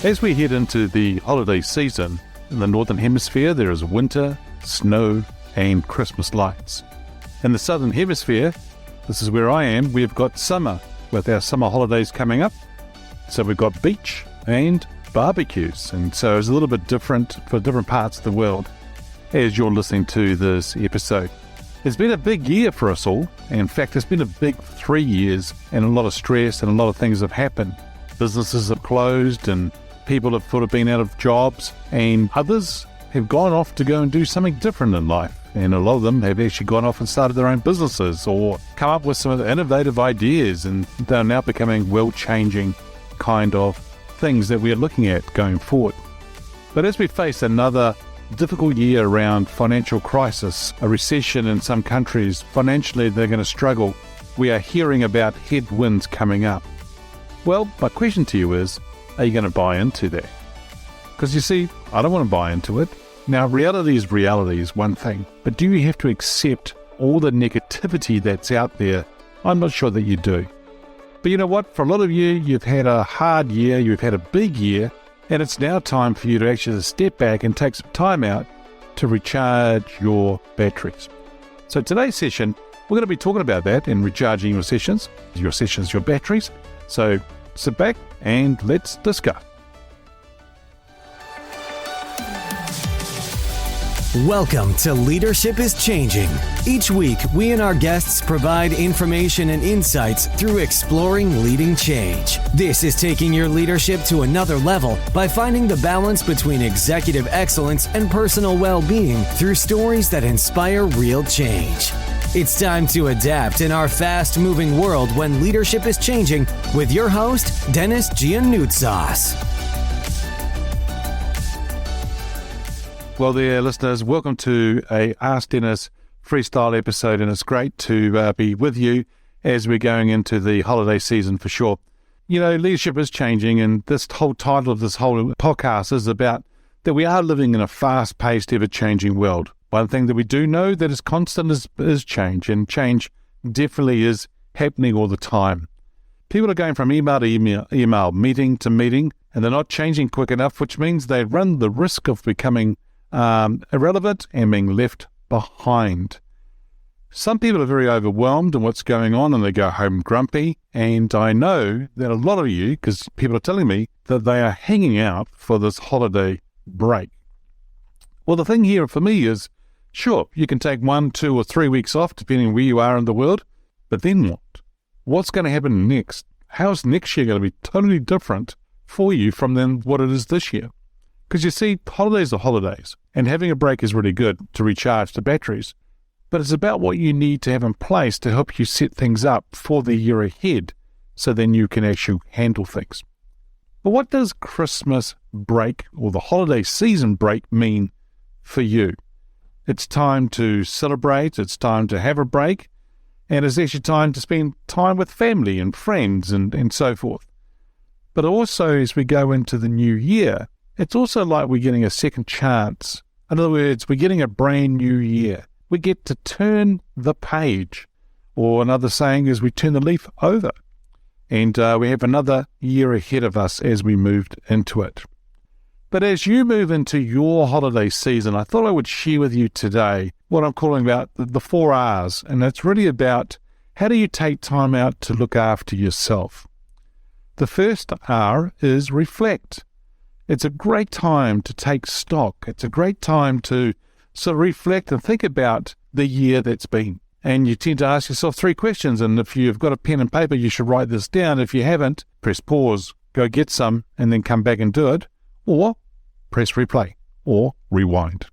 As we head into the holiday season, in the Northern Hemisphere there is winter, snow and Christmas lights. In the Southern Hemisphere, this is where I am, we've got summer with our summer holidays coming up. So we've got beach and barbecues, and so it's a little bit different for different parts of the world as you're listening to this episode. It's been a big year for us all. In fact, it's been a big 3 years and a lot of stress and a lot of things have happened. Businesses have closed and people have sort of been out of jobs, and others have gone off to go and do something different in life. And a lot of them have actually gone off and started their own businesses or come up with some of the innovative ideas, and they're now becoming world-changing kind of things that we're looking at going forward. But as we face another difficult year around financial crisis, a recession in some countries, financially they're going to struggle. We are hearing about headwinds coming up. Well, my question to you is, are you going to buy into that? Because you see, I don't want to buy into it. Now, reality is one thing, but do you have to accept all the negativity that's out there? I'm not sure that you do. But you know what? For a lot of you, you've had a hard year, you've had a big year, and it's now time for you to actually step back and take some time out to recharge your batteries. So today's session, we're going to be talking about that and recharging your sessions, your batteries. So sit back and let's discuss. Welcome to Leadership is Changing. Each week, we and our guests provide information and insights through exploring leading change. This is taking your leadership to another level by finding the balance between executive excellence and personal well-being through stories that inspire real change. It's time to adapt in our fast-moving world when leadership is changing with your host, Denis Gianoutsos. Well there, listeners, welcome to a Ask Dennis freestyle episode, and it's great to be with you as we're going into the holiday season for sure. You know, leadership is changing, and this whole title of this whole podcast is about that we are living in a fast-paced, ever-changing world. One thing that we do know that is constant is change, and change definitely is happening all the time. People are going from email to email, meeting to meeting, and they're not changing quick enough, which means they run the risk of becoming irrelevant and being left behind. Some people are very overwhelmed in what's going on and they go home grumpy, and I know that a lot of you, because people are telling me that they are hanging out for this holiday break. Well, the thing here for me is, sure, you can take 1, 2 or 3 weeks off depending where you are in the world, but then what? What's going to happen next? How's next year going to be totally different for you from then what it is this year? Because you see, holidays are holidays, and having a break is really good to recharge the batteries, but it's about what you need to have in place to help you set things up for the year ahead so then you can actually handle things. But what does Christmas break or the holiday season break mean for you? It's time to celebrate, it's time to have a break, and it's actually time to spend time with family and friends and so forth. But also, as we go into the new year, it's also like we're getting a second chance. In other words, we're getting a brand new year. We get to turn the page, or another saying is we turn the leaf over, and we have another year ahead of us as we moved into it. But as you move into your holiday season, I thought I would share with you today what I'm calling about the 4 R's, and it's really about how do you take time out to look after yourself. The first R is reflect. It's a great time to take stock. It's a great time to sort of reflect and think about the year that's been. And you tend to ask yourself 3 questions, and if you've got a pen and paper, you should write this down. If you haven't, press pause, go get some, and then come back and do it, or press replay, or rewind.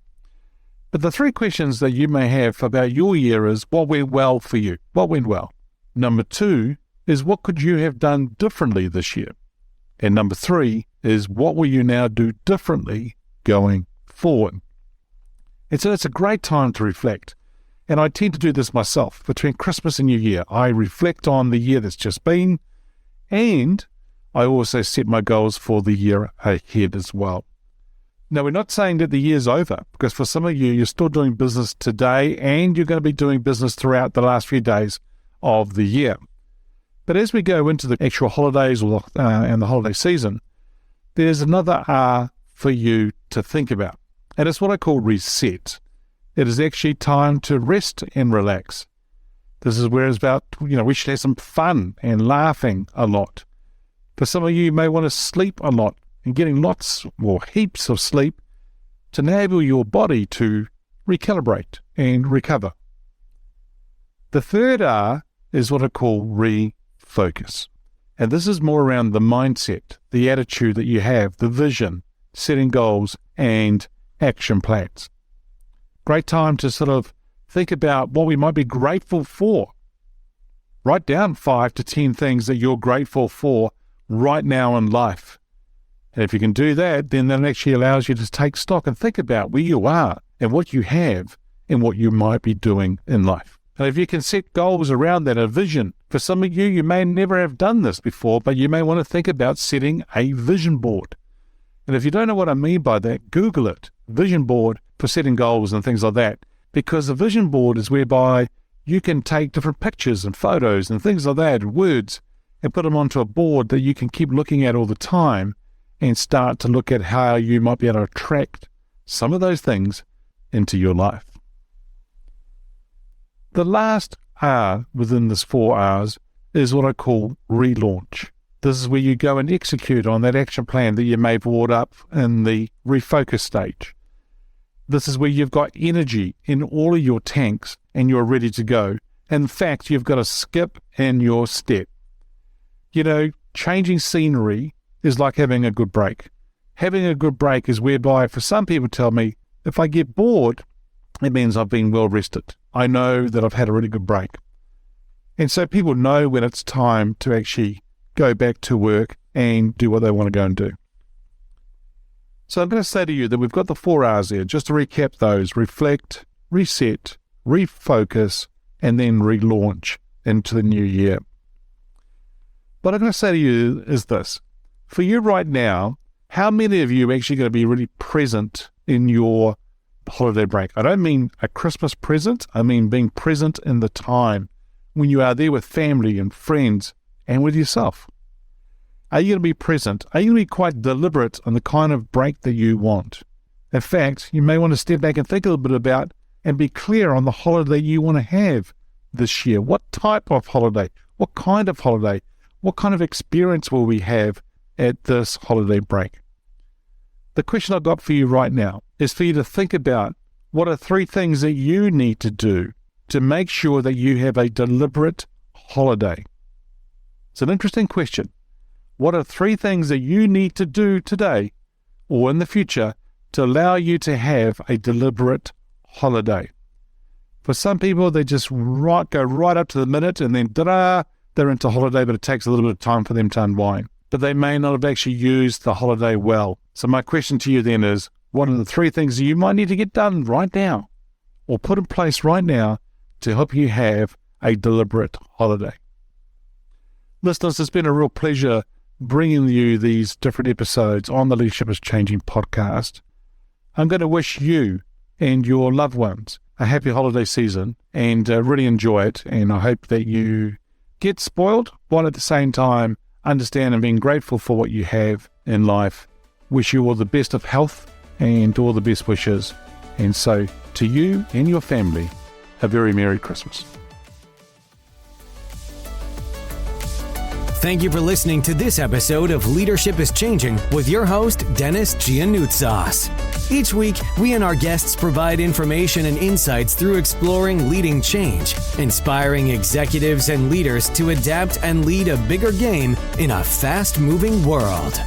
But the 3 questions that you may have about your year is, what went well for you? What went well? Number 2 is, what could you have done differently this year? And number 3 is, what will you now do differently going forward? And so it's a great time to reflect. And I tend to do this myself. Between Christmas and New Year, I reflect on the year that's just been, and I also set my goals for the year ahead as well. Now, we're not saying that the year's over, because for some of you, you're still doing business today, and you're going to be doing business throughout the last few days of the year. But as we go into the actual holidays and the holiday season, there's another R for you to think about, and it's what I call reset. It is actually time to rest and relax. This is where it's about, we should have some fun and laughing a lot. For some of you may want to sleep a lot, and getting lots or heaps of sleep to enable your body to recalibrate and recover. The third R is what I call refocus. And this is more around the mindset, the attitude that you have, the vision, setting goals, and action plans. Great time to sort of think about what we might be grateful for. Write down 5 to 10 things that you're grateful for right now in life. And if you can do that, then that actually allows you to take stock and think about where you are and what you have and what you might be doing in life. And if you can set goals around that, a vision, for some of you, you may never have done this before, but you may want to think about setting a vision board. And if you don't know what I mean by that, Google it, vision board for setting goals and things like that, because a vision board is whereby you can take different pictures and photos and things like that, words, and put them onto a board that you can keep looking at all the time and start to look at how you might be able to attract some of those things into your life. The last R within this 4 R's is what I call relaunch. This is where you go and execute on that action plan that you may have brought up in the refocus stage. This is where you've got energy in all of your tanks and you're ready to go. In fact, you've got a skip in your step. Changing scenery is like having a good break. Having a good break is whereby, for some people tell me, if I get bored, it means I've been well rested. I know that I've had a really good break. And so people know when it's time to actually go back to work and do what they want to go and do. So I'm going to say to you that we've got the 4 R's there. Just to recap those: reflect, reset, refocus, and then relaunch into the new year. What I'm going to say to you is this. For you right now, how many of you are actually going to be really present in your holiday break? I don't mean a Christmas present. I mean being present in the time when you are there with family and friends and with yourself. Are you going to be present? Are you going to be quite deliberate on the kind of break that you want? In fact, you may want to step back and think a little bit about and be clear on the holiday you want to have this year. What type of holiday? What kind of holiday? What kind of experience will we have at this holiday break? The question I've got for you right now is for you to think about what are 3 things that you need to do to make sure that you have a deliberate holiday. It's an interesting question. What are 3 things that you need to do today or in the future to allow you to have a deliberate holiday? For some people, they just go right up to the minute and then they're into holiday, but it takes a little bit of time for them to unwind. But they may not have actually used the holiday well. So my question to you then is, what are the 3 things that you might need to get done right now or put in place right now to help you have a deliberate holiday? Listeners, it's been a real pleasure bringing you these different episodes on the Leadership is Changing podcast. I'm going to wish you and your loved ones a happy holiday season and really enjoy it. And I hope that you get spoiled, while at the same time understand and being grateful for what you have in life. Wish you all the best of health and all the best wishes. And so to you and your family, a very Merry Christmas. Thank you for listening to this episode of Leadership is Changing with your host, Denis Gianoutsos. Each week, we and our guests provide information and insights through exploring leading change, inspiring executives and leaders to adapt and lead a bigger game in a fast-moving world.